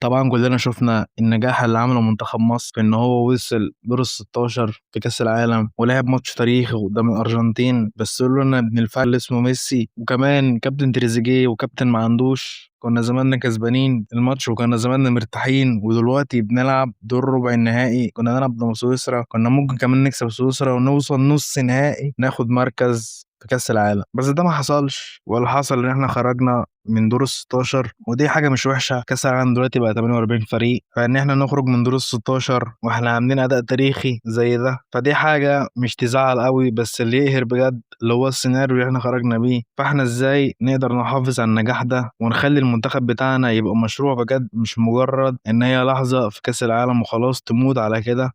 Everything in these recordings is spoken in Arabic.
طبعا كلنا شفنا النجاح اللي عمله منتخب مصر في ان هو وصل دور ال16 في كأس العالم ولعب ماتش تاريخي قدام الارجنتين، بس لولا ابن الفعل اللي اسمه ميسي وكمان كابتن تريزيجيه وكابتن ما عندوش كنا زماننا كسبانين الماتش وكنا زماننا مرتاحين، ودلوقتي بنلعب دور ربع النهائي. كنا نلعب ضد سويسرا، كنا ممكن كمان نكسب سويسرا ونوصل نص نهائي ناخد مركز في كأس العالم. بس ده ما حصلش، ولا حصل ان احنا خرجنا من دور ال 16، ودي حاجة مش وحشة. كأس العالم دلوقتي بقى 48 فريق، فإن إحنا نخرج من دور ال 16 وإحنا عاملين أداء تاريخي زي ده فدي حاجة مش تزعل قوي، بس اللي يقهر بجد اللي هو السيناريو اللي إحنا خرجنا بيه. فإحنا إزاي نقدر نحافظ على النجاح ده ونخلي المنتخب بتاعنا يبقى مشروع بجد، مش مجرد إن هي لحظة في كأس العالم وخلاص تموت على كده.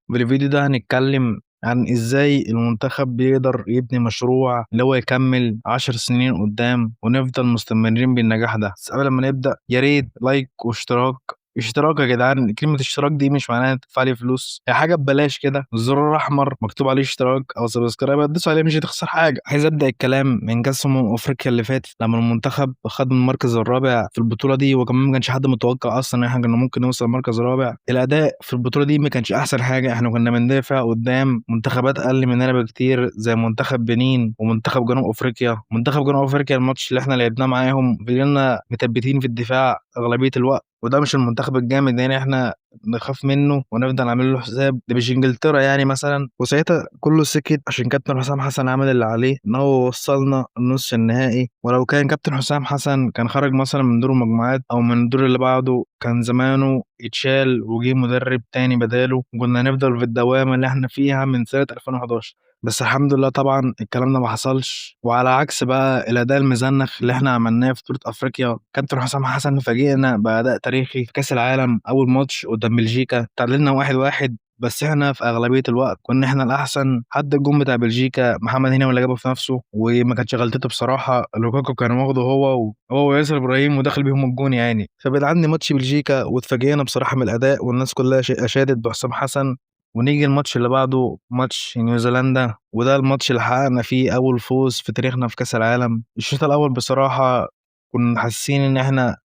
بالفيديو ده هنتكلم عن ازاي المنتخب بيقدر يبني مشروع اللي هو يكمل 10 سنين قدام ونفضل مستمرين بالنجاح ده. بس قبل ما نبدأ يا ريت لايك واشتراك. اشتراك يا جدعان، كلمة اشتراك دي مش معناها تدفع لي فلوس، هي حاجة ببلاش كده، الزرار الأحمر مكتوب عليه اشتراك أو سبسكرايب هتدوس عليه مش هتخسر حاجة. عايز أبدأ الكلام من كأس أفريقيا اللي فاتت لما المنتخب خد المركز الرابع في البطولة دي، وكمان ما كانش حد متوقع أصلا إن احنا كنا ممكن نوصل المركز الرابع. الأداء في البطولة دي ما كانش أحسن حاجة، احنا كنا بندافع قدام منتخبات أقل مننا بكتير زي منتخب بنين ومنتخب جنوب أفريقيا. منتخب جنوب أفريقيا الماتش اللي احنا لعبناه معاهم فضلنا متبتين في الدفاع أغلبية الوقت، وده مش المنتخب الجامد يعني احنا نخاف منه ونفضل عامل له حساب. ده مش انجلترا يعني مثلا. وساعتها كله سكت عشان كابتن حسام حسن عمل اللي عليه ان هو وصلنا النص النهائي، ولو كان كابتن حسام حسن كان خرج مثلا من دور المجموعات او من الدور اللي بعده كان زمانه يتشال وجه مدرب تاني بداله وكنا نفضل في الدوامة اللي احنا فيها من سنة 2011. بس الحمد لله طبعا الكلام ده ما حصلش، وعلى عكس بقى الاداء المزنخ اللي احنا عملناه في بطولة افريقيا، كابتن حسام حسن فاجئنا باداء تاريخي في كاس العالم. اول ماتش قدام بلجيكا تعادلنا 1-1، بس احنا في اغلبيه الوقت كنا احنا الاحسن. حد الجون بتاع بلجيكا محمد هنا ولا جابه في نفسه وما كانتش غلطته بصراحه، لوكاكو كان واخده هو وياسر ابراهيم ودخل بيهم الجون يعني. فبعد عني ماتش بلجيكا واتفاجئنا بصراحه من الاداء والناس كلها اشادت بحسام حسن. ونيجي الماتش اللي بعده ماتش نيوزيلندا، وده الماتش اللي حققنا فيه اول فوز في تاريخنا في كاس العالم. الشوط الاول بصراحه كنا حاسين ان احنا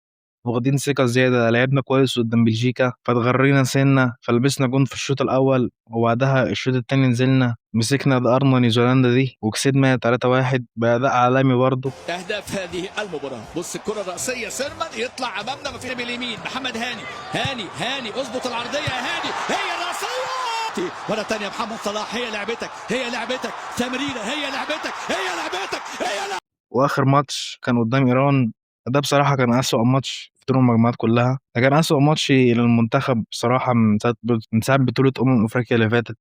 واخدين ثقة زيادة، لعبنا كويس قدام بلجيكا فاتغرينا سنة فلبسنا جون في الشوط الأول، وبعدها الشوط التاني نزلنا مسكنا دقرنا نيوزيلندا دي وكسبنا 3-1 بأداء عالمي برضه. اهداف هذه المباراه. بص الكره الراسيه سيرمان يطلع امامنا ما فيها باليمين محمد هاني اظبط العرضيه يا هاني، هي الراسيه ولا تانية محمد صلاح. هي لعبتك تمريره، هي لعبتك. وآخر ماتش كان قدام إيران، ده بصراحة كان أسوأ ماتش في دور المجموعات كلها. ده كان أسوأ ماتش للمنتخب بصراحة من ساعة بطولة أفريقيا اللي فاتت.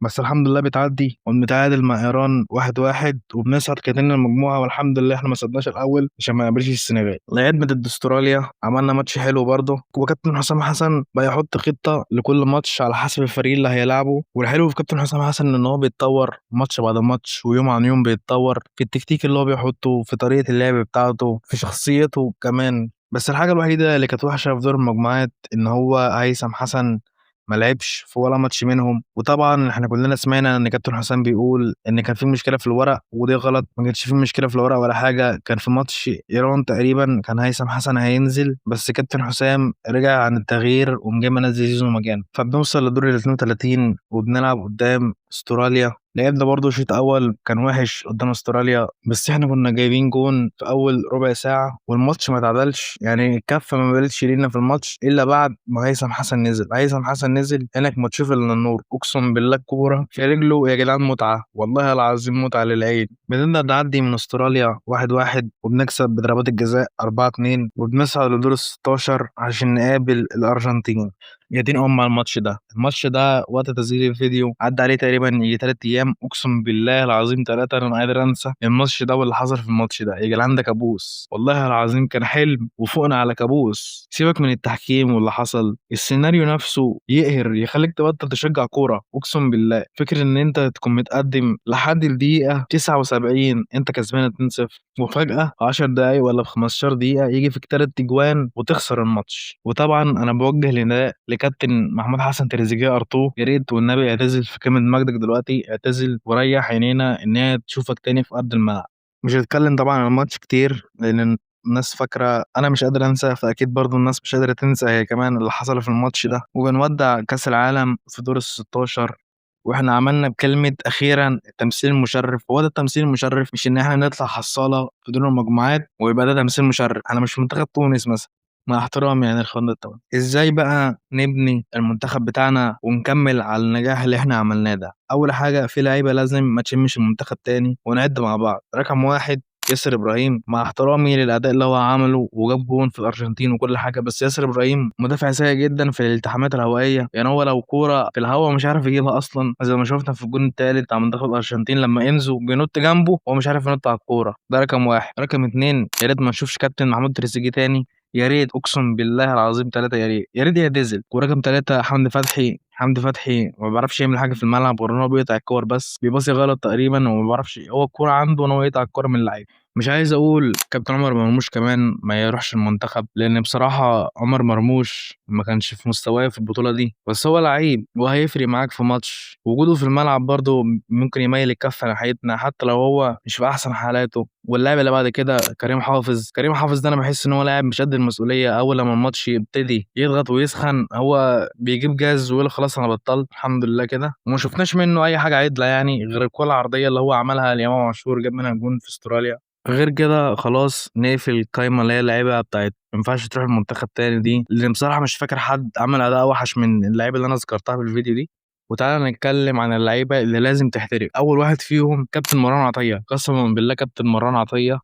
بس الحمد لله بتعدي ونتعادل مع إيران 1-1 وبنصعد كاتلنا المجموعة، والحمد لله إحنا ما صعدناش الأول عشان ما نقابلش السنغال. لعبنا ضد أستراليا عملنا ماتش حلو برضه، وكابتن حسام حسن بقى يحط خطة لكل ماتش على حسب الفريق اللي هيلعبه. والحلو في كابتن حسام حسن إن هو بيتطور ماتش بعد ماتش ويوم عن يوم بيتطور في التكتيك اللي هو بيحطه، في طريقة اللعب بتاعته، في شخصيته كمان. بس الحاجة الوحيدة اللي كانت وحشة في دور المجموعات إن هو هيثم حسن ما لعبش في ولا ماتش منهم. وطبعا احنا كلنا سمعنا ان كابتن حسام بيقول ان كان في مشكله في الورق، ودي غلط. ما كانش في مشكله في الورق ولا حاجه. كان في ماتش ايران تقريبا كان هيثم حسن هينزل، بس كابتن حسام رجع عن التغيير وقام جاي منزل زيزو مكانه، فبنوصل لدور ال 32 وبنلعب قدام استراليا. لعبنا برضه شوط اول كان وحش قدام استراليا، بس احنا كنا جايبين جون في اول ربع ساعه والماتش ما تعادلش، يعني الكفه ما بقتش لينا في الماتش الا بعد ما هيثم حسن نزل هناك ما تشوف الا النور. اقسم بالله الكوره في رجله يا جدعان متعه، والله العظيم متعه للعين. بنقدر نعدي من استراليا 1-1 وبنكسب بضربات الجزاء 4-2 وبنصعد لدور ال 16 عشان نقابل الارجنتين. يا دين على الماتش ده وقت تسجيل الفيديو عدى عليه تقريبا يجي 3 ايام. اقسم بالله العظيم ثلاثه انا قادر انسى الماتش ده واللي حصل في الماتش ده. يا جدعان ده كابوس، والله العظيم كان حلم وفوقنا على كابوس. سيبك من التحكيم واللي حصل، السيناريو نفسه يقهر يخليك تبطل تشجع كوره. اقسم بالله فكر ان انت تكون متقدم لحد الدقيقه 79 انت كسبان 2-0 وفجاه في 10 دقايق ولا في 15 دقيقه يجي فيك 3 اجوان وتخسر الماتش. وطبعا انا بوجه نداء لكابتن محمود حسن تريزيجيه ارتو، يا ريت والنبي اعتزل في كلمه مجدك دلوقتي، اعتزل وريح عينينا ان هي تشوفك تاني في ارض الملعب. مش هتكلم طبعا عن الماتش كتير لان الناس فاكرة أنا مش قادر أنسى، فأكيد برضه الناس مش قادرة تنسى هي كمان اللي حصل في الماتش ده، وبنودّع كأس العالم في دور ال16 وإحنا عملنا بكلمة أخيرًا التمثيل المشرف. هو ده التمثيل المشرف، مش إن إحنا نطلع حصّالة في دور المجموعات ويبقى ده تمثيل مشرف. إحنا مش منتخب تونس مثلًا، مع احترامي يعني لإخواننا التوانسة. إزاي بقى نبني المنتخب بتاعنا ونكمّل على النجاح اللي إحنا عملناه ده؟ أول حاجة في لعيبة لازم ما تشمّش المنتخب تاني ونعِد مع بعض. رقم 1 ياسر إبراهيم، مع احترامي للأداء اللي هو عمله وجاب جون في الأرجنتين وكل حاجة، بس ياسر إبراهيم مدافع سيء جدًا في الالتحامات الهوائية. يعني هو لو كورة في الهوا مش عارف يجيبها أصلًا، زي ما شُفنا في الجون التالت بتاع منتخب الأرجنتين لمّا إنزو بينُط جنبه وهو مش عارف ينُط على الكورة. ده رقم 1. رقم 2 يا ريت ما نشوفش كابتن محمود تريزيجيه تاني، يا ريت أقسم بالله العظيم 3 يا ريت، يا ريت يعتزل. ورقم 3 حمدي فتحي ما بيعرفش يعمل حاجة في الملعب غير إن هو بيقطع الكور بس، بيباصي غلط تقريبًا وما بيعرفش، هو الكورة عنده إن هو يقطع الكورة من اللعيبة. مش عايز أقول كابتن عمر مرموش كمان ما يروحش المنتخب، لإن بصراحة عمر مرموش ما كانش في مستواه في البطولة دي، بس هو لعيب وهيفرق معاك في ماتش. وجوده في الملعب برضه ممكن يميل الكفة ناحيتنا حتى لو هو مش في أحسن حالاته. واللاعب اللي بعد كده كريم حافظ ده أنا باحس إن هو لاعب مش قد المسؤولية. أول لمّا الماتش يبتدي يضغط ويسخن هو بيجيب جاز ويقول خلاص أنا بطّلت الحمد لله كده، وما شُفناش منه أي حاجة عدلة يعني غير الكورة العرضية اللي هو عملها لإمام عاشور جاب منها جون في أستراليا. غير كده خلاص نقفل القايمة اللي هي اللعيبة بتاعة ما ينفعش تروح المنتخب تاني دي، لإن بصراحة مش فاكر حد عمل أداء أوحش من اللعيبة اللي أنا ذكرتها في الفيديو دي. وتعالَ نتكلم عن اللعيبة اللي لازم تحترف. أول واحد فيهم كابتن مروان عطية، قسمًا بالله كابتن مروان عطية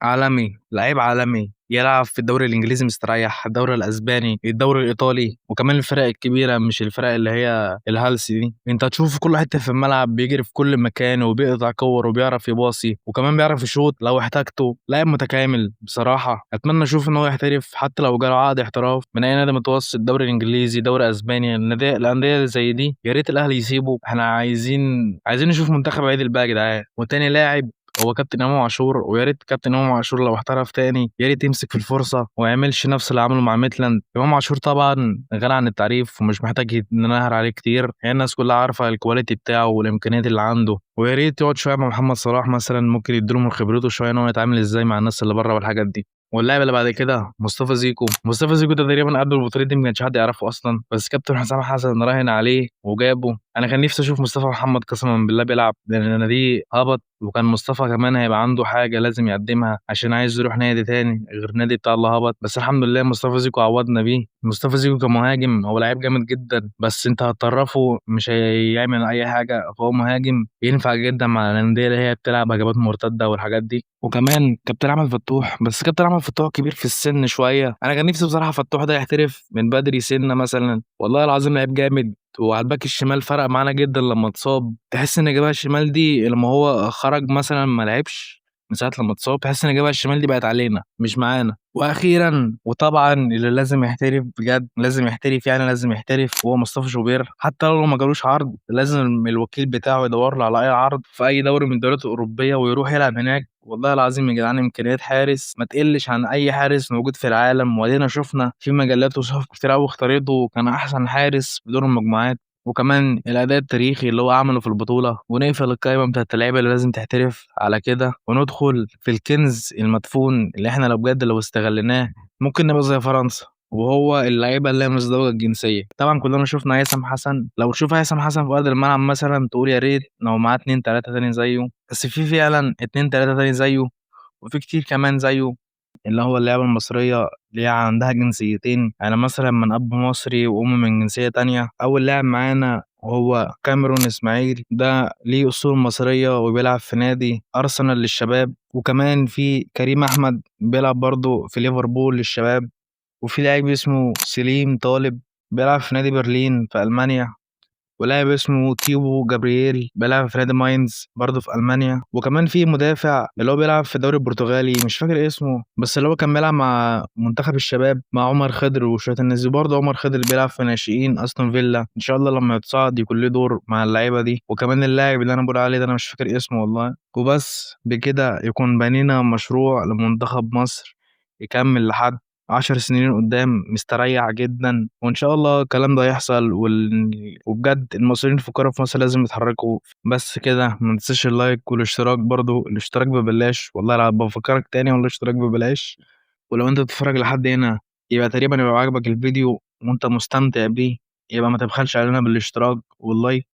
عالمي، لعيب عالمي، يلعب في الدوري الإنجليزي مستريّح، الدوري الأسباني، الدوري الإيطالي، وكمان الفرق الكبيرة مش الفرق اللي هي الهلس دي. أنت هتشوفه في كل حتة في الملعب، بيجري في كل مكان وبيقطع كور وبيعرف يباصي وكمان بيعرف يشوط لو احتاجته. لاعب متكامل بصراحة، أتمنى أشوف إن هو يحترف حتى لو جاله عقد احتراف من أي نادي متوسط، دوري إنجليزي، دوري أسباني. الأندية اللي زي دي يا ريت الأهلي يسيبه. إحنا عايزين نشوف منتخب عِدِل بقى يا جدعان. وتاني لاعب هو كابتن إمام عاشور، ويا ريت كابتن إمام عاشور لو احترف تاني يا ريت يمسك في الفرصة وما يعملش نفس اللي عمله مع ميتلاند. إمام عاشور طبعًا غني عن التعريف ومش محتاج ننهر عليه كتير، هي الناس كلها عارفة الquality بتاعه والإمكانيات اللي عنده. ويا ريت يقعد شوية مع محمد صلاح مثلًا، ممكن يدّي له من خبرته شوية إن هو يتعامل إزاي مع الناس اللي برّه والحاجات دي. واللاعب اللي بعد كده مصطفى زيكو ده تقريبًا قبل البطولة دي ما كانش حد يعرفه أصلًا، بس كابتن حسام حسن راهن عليه وجابه. أنا كان نفسي أشوف مصطفى محمد قسمًا بالله بيلعب، لأن ناديه هبط، وكان مصطفى كمان هيبقى عنده حاجة لازم يقدّمها عشان عايز يروح نادي تاني غير النادي بتاع اللي هبط. بس الحمد لله مصطفى زيكو عوّضنا بيه. مصطفى زيكو كمهاجم هو لعيب جامد جدًا، بس أنت هتطرّفه مش هيعمل أي حاجة، فهو مهاجم ينفع جدًا مع الأندية اللي هي بتلعب هجمات مرتدة والحاجات دي. وكمان كابتن أحمد فتوح، بس كابتن أحمد فتوح كبير في السن شوية. أنا كان نفسي بصراحة فتوح ده يحترف من بدري سِنّة مثلًا، والله العظيم لعيب جامد. وعلى الباك الشمال فرق معانا جدًا لمّا اتصاب، تحس إن الجبهة الشمال دي لمّا هو خرج مثلًا ما لعبش من ساعة لمّا اتصاب، تحس إن الجبهة الشمال دي بقت علينا مش معانا. وأخيرًا وطبعًا اللي لازم يحترف بجد، لازم يحترف يعني لازم يحترف، هو مصطفى شوبير. حتى لو ما جالوش عرض لازم الوكيل بتاعه يدوّر له على أي عرض في أي دوري من الدوريات الأوروبية ويروح يلعب هناك. والله العظيم يا جدعان إمكانيات حارس ما تقلش عن أي حارس موجود في العالم، وأدينا شُفنا في مجلات وصحف كتير أوي اختارته وكان أحسن حارس في دور المجموعات. وكمان الأداء التاريخي اللي هو عمله في البطولة. ونقفل القايمة بتاعة اللعيبة اللي لازم تحترف على كده، وندخل في الكنز المدفون اللي إحنا لو استغليناه ممكن نبقى زي فرنسا، وهو اللعيبة اللي هي مزدوجة الجنسية. طبعًا كلنا شُفنا هيثم حسن، لو تشوف هيثم حسن في أرض الملعب مثلًا تقول يا ريت لو معاه 2، 3 تاني زيه، بس في فعلًا 2، 3 تاني زيه، وفي كتير كمان زيه. اللي هو اللعيبة المصرية اللي هي عندها جنسيتين، يعني مثلًا من أب مصري وأم من جنسية تانية. أول لاعب معانا وهو كاميرون إسماعيل، ده ليه أصول مصرية وبيلعب في نادي أرسنال للشباب. وكمان في كريم أحمد بيلعب برضه في ليفربول للشباب. وفي لاعب اسمه سليم طالب بيلعب في نادي برلين في ألمانيا. ولاعب اسمه تيبو جابرييل بيلعب في نادي ماينز برضه في ألمانيا. وكمان في مدافع اللي هو بيلعب في الدوري البرتغالي مش فاكر اسمه، بس اللي هو كان بيلعب مع منتخب الشباب مع عمر خضر وشوية الناس دي. برضه عمر خضر بيلعب في ناشئين أستون فيلا، إن شاء الله لما يتصعد يكون له دور مع اللعيبة دي. وكمان اللاعب اللي أنا بقول عليه ده أنا مش فاكر اسمه والله. وبس بكده يكون بنينا مشروع لمنتخب مصر يكمل لحد 10 سنين قدام مستريح جدًا. وإن شاء الله الكلام ده هيحصل وبجد المصريين الفقراء في مصر لازم يتحركوا. بس كده ما تنساش اللايك والاشتراك برضه، الاشتراك ببلاش والله بافكّرك تاني والاشتراك ببلاش. ولو أنت بتتفرج لحد هنا يبقى تقريبا يبقى عاجبك الفيديو وأنت مستمتع بيه، يبقى ما تبخلش علينا بالاشتراك واللايك.